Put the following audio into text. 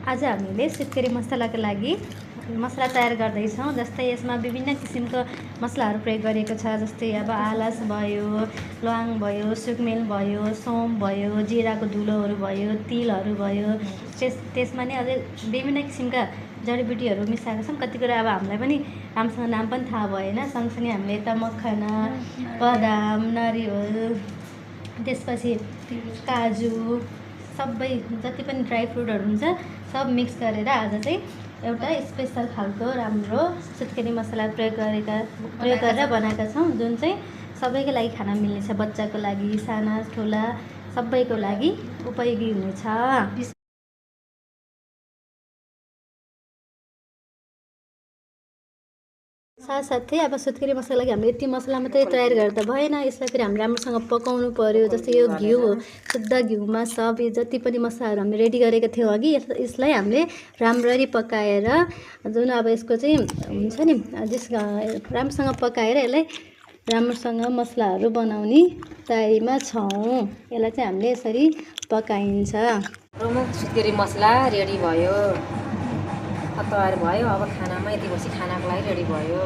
आज हामीले सुत्केरी मसलाको लागि मसला तयार गर्दैछौँ। जस्तै यसमा विभिन्न किसिमको मसलाहरू प्रयोग गरिएको छ। जस्तै अब आलस भयो, ल्वाङ भयो, सुकमेल भयो, सौँफ भयो, जिराको धुलोहरू भयो, तिलहरू भयो। त्यसमा नि अझै विभिन्न किसिमका जडीबुटीहरू मिसाएका छौँ। कति कुरा अब हामीलाई पनि राम्रोसँग नाम पनि थाहा भएन। सँगसँगै हामीले यता मखना, बदाम, नरिवल, त्यसपछि काजु, सबै जति पनि ड्राई फ्रुटहरू हुन्छ सब मिक्स गरेर आज चाहिँ एउटा स्पेसल खालको राम्रो सुत्केरी मसला प्रयोग गरेर बनाएका छौँ, जुन चाहिँ सबैको लागि खान मिल्नेछ। बच्चाको लागि, साना ठुला सबैको लागि उपयोगी हुनेछ। साथसाथै अब सुत्केरी मसलाको लागि हामीले यति मसला मात्रै तयार गरेर त भएन। यसलाई फेरि हामी राम्रोसँग पकाउनु पर्यो। जस्तै यो घिउ हो, शुद्ध घिउमा सब यो जति पनि मसलाहरू हामीले रेडी गरेका थियौँ अघि, यसलाई हामीले राम्ररी पकाएर, जुन अब यसको चाहिँ हुन्छ नि राम्रोसँग पकाएर यसलाई राम्रोसँग मसलाहरू बनाउने तयारीमा छौँ। यसलाई चाहिँ हामीले यसरी पकाइन्छ। प्रमुख सुत्केरी मसला रेडी भयो, तयार भयो। अब खानामा यति बसी खानाको लागि रेडी भयो।